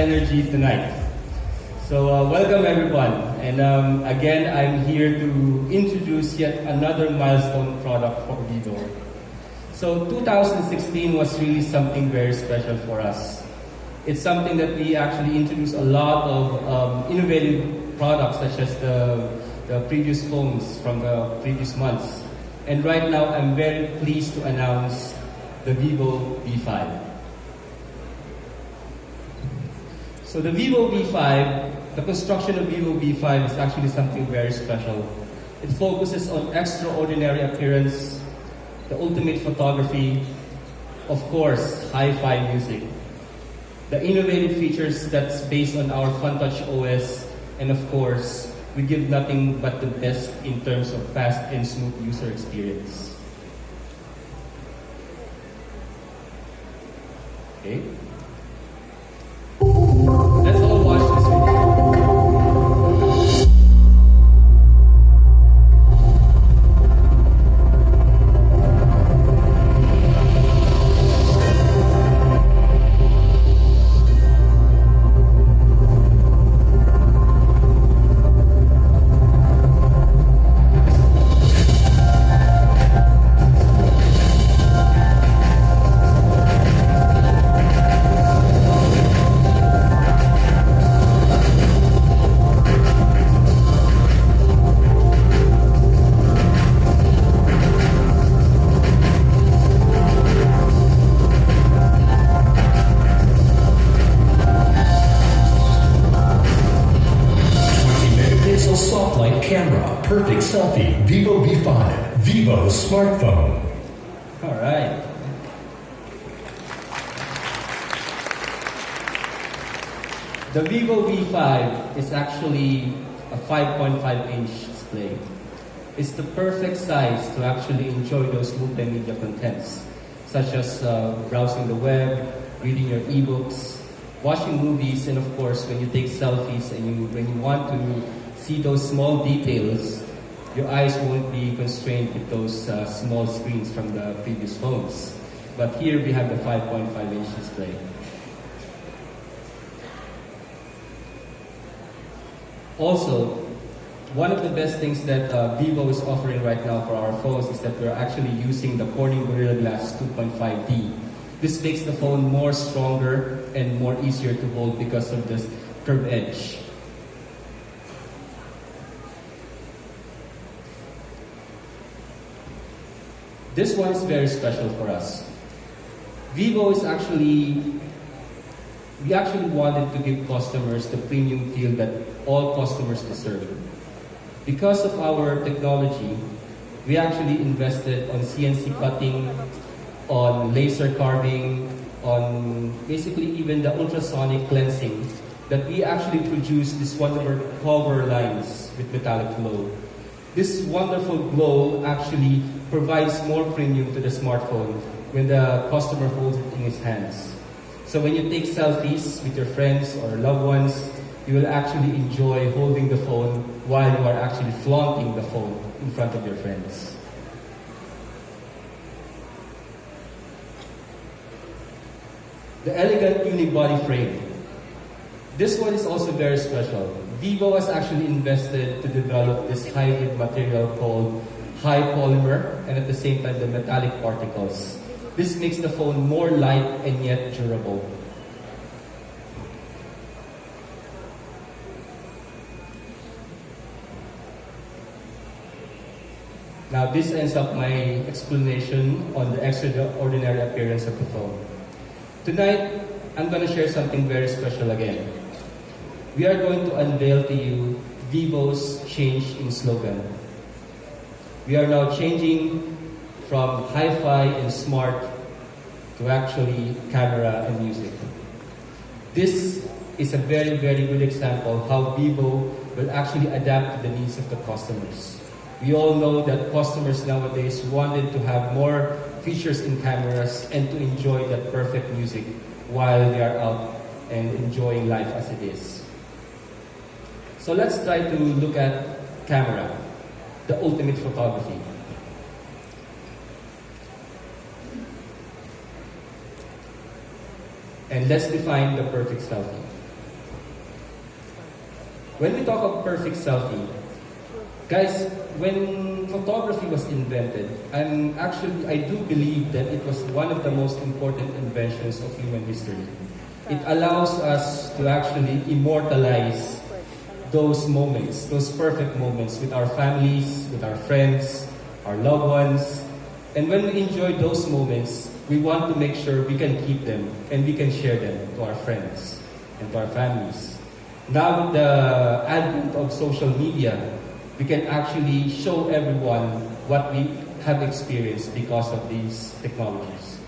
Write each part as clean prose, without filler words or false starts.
energy tonight. So welcome everyone, and again I'm here to introduce yet another milestone product for Vivo. So 2016 was really something very special for us. It's something that we actually introduced a lot of innovative products such as the previous phones from the previous months. And right now I'm very pleased to announce the Vivo V5. So the Vivo V5, the construction of Vivo V5 is actually something very special. It focuses on extraordinary appearance, the ultimate photography, of course, hi-fi music. The innovative features that's based on our FunTouch OS, and of course, we give nothing but the best in terms of fast and smooth user experience. Okay. Let's all watch this video. Soft light camera, perfect selfie, Vivo V5, Vivo smartphone. All right. The Vivo V5 is actually a 5.5-inch display. It's the perfect size to actually enjoy those multimedia contents, such as browsing the web, reading your ebooks, watching movies, and of course, when you take selfies and when you want to see those small details, your eyes won't be constrained with those small screens from the previous phones. But here we have the 5.5-inch display. Also, one of the best things that Vivo is offering right now for our phones is that we're actually using the Corning Gorilla Glass 2.5D. This makes the phone more stronger and more easier to hold because of this curved edge. This one is very special for us. Vivo is we actually wanted to give customers the premium feel that all customers deserve. Because of our technology, we actually invested on CNC cutting, on laser carving, on basically even the ultrasonic cleansing, that we actually produce these wonderful cover lines with metallic glow. This wonderful glow actually provides more premium to the smartphone when the customer holds it in his hands. So when you take selfies with your friends or loved ones, you will actually enjoy holding the phone while you are actually flaunting the phone in front of your friends. The elegant unibody frame. This one is also very special. Vivo has actually invested to develop this hybrid material called high polymer and at the same time the metallic particles. This makes the phone more light and yet durable. Now this ends up my explanation on the extraordinary appearance of the phone. Tonight, I'm going to share something very special again. We are going to unveil to you Vivo's change in slogan. We are now changing from hi-fi and smart to actually camera and music. This is a very, very good example how Vivo will actually adapt to the needs of the customers. We all know that customers nowadays wanted to have more features in cameras and to enjoy that perfect music while they are out and enjoying life as it is. So let's try to look at camera, the ultimate photography. And let's define the perfect selfie. When we talk of perfect selfie, guys, when photography was invented, I do believe that it was one of the most important inventions of human history. It allows us to actually immortalize those moments, those perfect moments with our families, with our friends, our loved ones. And when we enjoy those moments, we want to make sure we can keep them and we can share them to our friends and to our families. Now with the advent of social media, we can actually show everyone what we have experienced because of these technologies.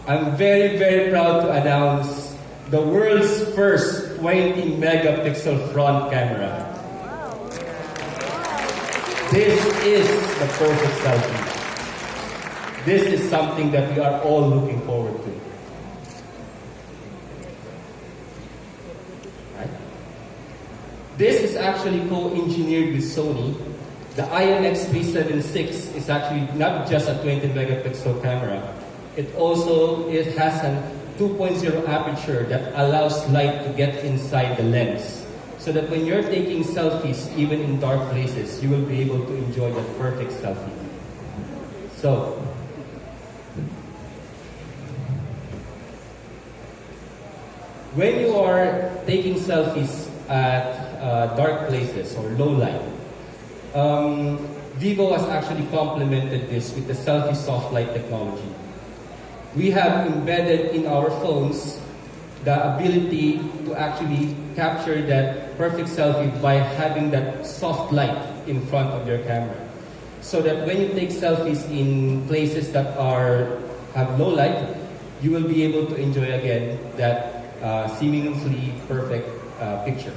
I'm very, very proud to announce the world's first 20 megapixel front camera. This is the perfect selfie. This is something that we are all looking forward to. Right? This is actually co-engineered with Sony. The IMX376 is actually not just a 20 megapixel camera. It has a 2.0 aperture that allows light to get inside the lens. So that when you're taking selfies, even in dark places, you will be able to enjoy the perfect selfie. So, when you are taking selfies at dark places or low light, Vivo has actually complemented this with the Selfie soft light technology. We have embedded in our phones the ability to actually capture that perfect selfie by having that soft light in front of your camera. So that when you take selfies in places that have low light, you will be able to enjoy again that seemingly perfect picture.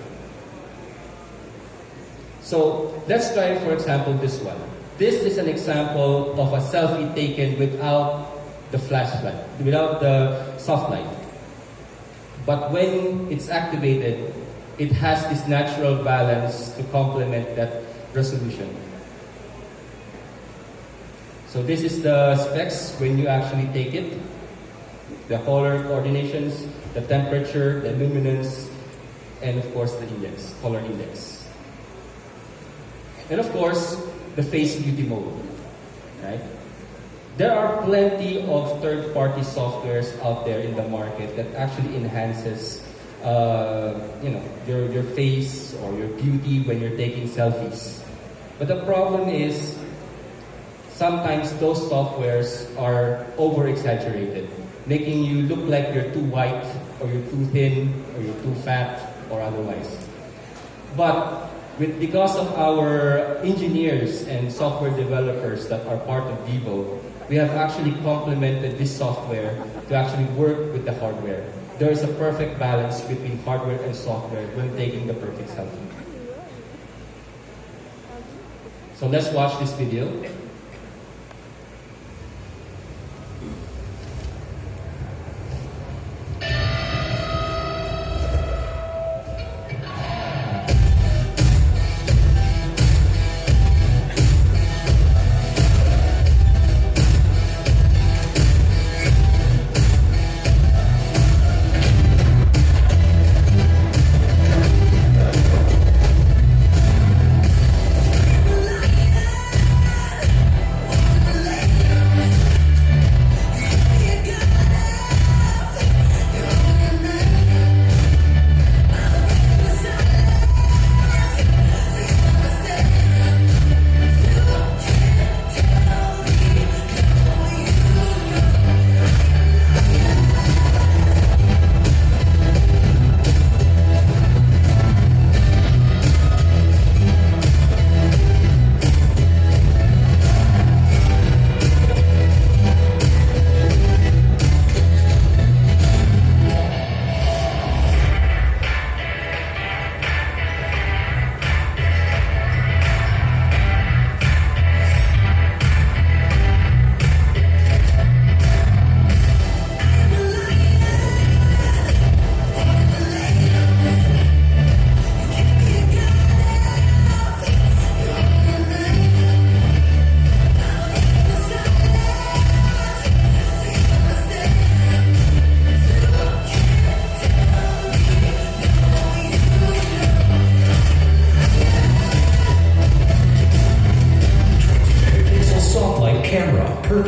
So let's try, for example, this one. This is an example of a selfie taken without the flashlight, without the soft light. But when it's activated, it has this natural balance to complement that resolution. So this is the specs when you actually take it. The color coordinations, the temperature, the luminance, and of course the index, color index. And of course, the face beauty mode, right? There are plenty of third-party softwares out there in the market that actually enhances, your face or your beauty when you're taking selfies. But the problem is, sometimes those softwares are over-exaggerated, making you look like you're too white, or you're too thin, or you're too fat, or otherwise. But because of our engineers and software developers that are part of Vivo, we have actually complemented this software to actually work with the hardware. There is a perfect balance between hardware and software when taking the perfect selfie. So let's watch this video.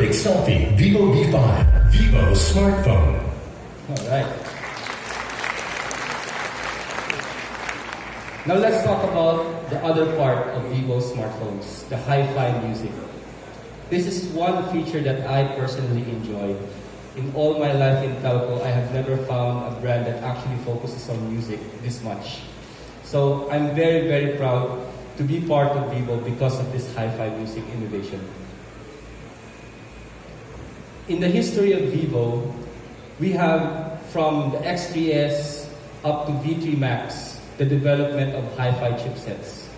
perfect selfie. Vivo V5, Vivo smartphone. All right. Now let's talk about the other part of Vivo smartphones, the hi-fi music. This is one feature that I personally enjoy. In all my life in telco, I have never found a brand that actually focuses on music this much. So I'm very, very proud to be part of Vivo because of this hi-fi music innovation. In the history of Vivo, we have from the X3S up to V3 Max, the development of hi-fi chipsets.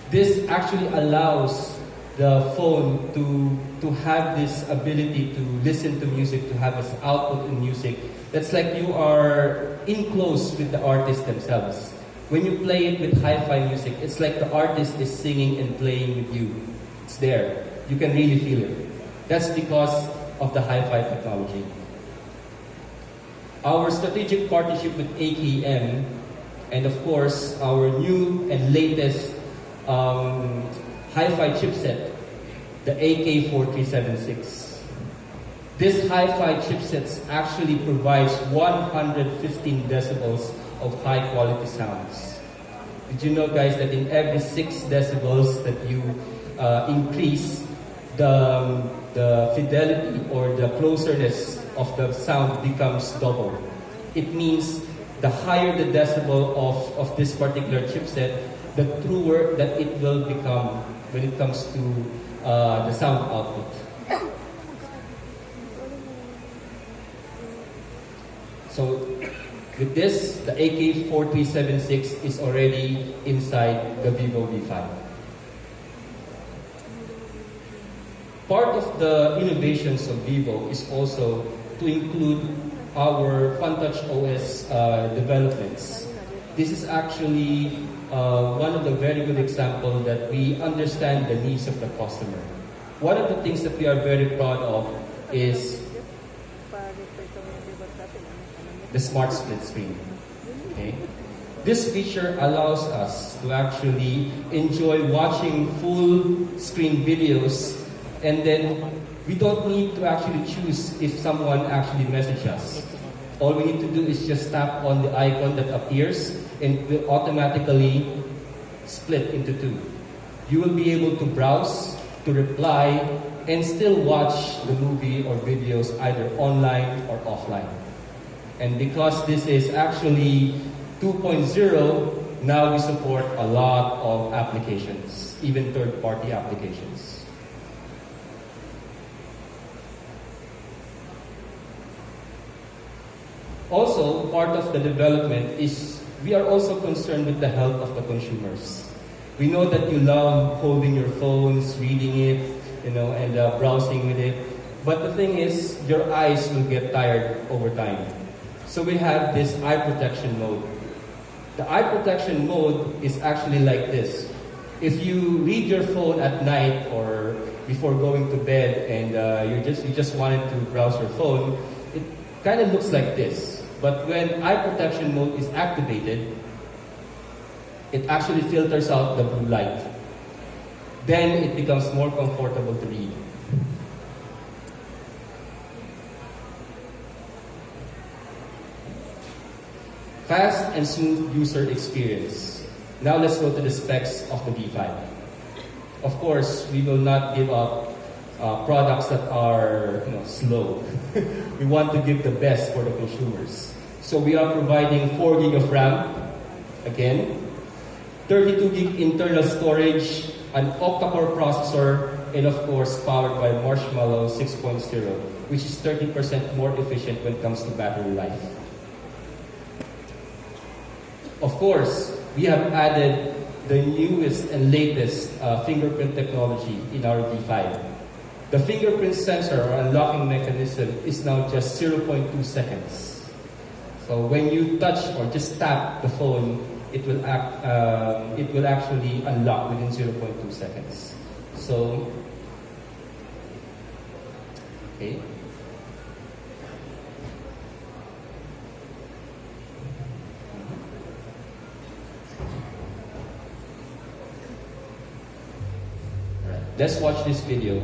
This actually allows the phone to have this ability to listen to music, to have this output in music. That's like you are in close with the artists themselves. When you play it with hi-fi music, it's like the artist is singing and playing with you. It's there. You can really feel it. That's because of the hi-fi technology. Our strategic partnership with AKM, and of course, our new and latest hi-fi chipset, the AK4376. This hi-fi chipset actually provides 115 decibels of high-quality sounds. Did you know, guys, that in every 6 decibels that you increase, the fidelity or the closeness of the sound becomes double. It means the higher the decibel of this particular chipset, the truer that it will become when it comes to the sound output. So with this, the AK4376 is already inside the Vivo V5. Part of the innovations of Vivo is also to include our FunTouch OS developments. This is actually one of the very good examples that we understand the needs of the customer. One of the things that we are very proud of is the smart split screen. Okay? This feature allows us to actually enjoy watching full screen videos, and then we don't need to actually choose if someone actually messages us. All we need to do is just tap on the icon that appears and it will automatically split into 2. You will be able to browse, to reply, and still watch the movie or videos either online or offline. And because this is actually 2.0, now we support a lot of applications, even third-party applications. Also, part of the development is we are also concerned with the health of the consumers. We know that you love holding your phones, reading it, and browsing with it. But the thing is, your eyes will get tired over time. So we have this eye protection mode. The eye protection mode is actually like this. If you read your phone at night or before going to bed and you just wanted to browse your phone, it kind of looks like this. But when eye protection mode is activated, it actually filters out the blue light. Then it becomes more comfortable to read. Fast and smooth user experience. Now let's go to the specs of the V5. Of course, we will not give up products that are slow. We want to give the best for the consumers. So we are providing 4 gig of RAM, again, 32 gig internal storage, an octa-core processor, and of course powered by Marshmallow 6.0, which is 30% more efficient when it comes to battery life. Of course, we have added the newest and latest fingerprint technology in our V5. The fingerprint sensor or unlocking mechanism is now just 0.2 seconds. So when you touch or just tap the phone, it will actually unlock within 0.2 seconds. So, okay. Let's watch this video.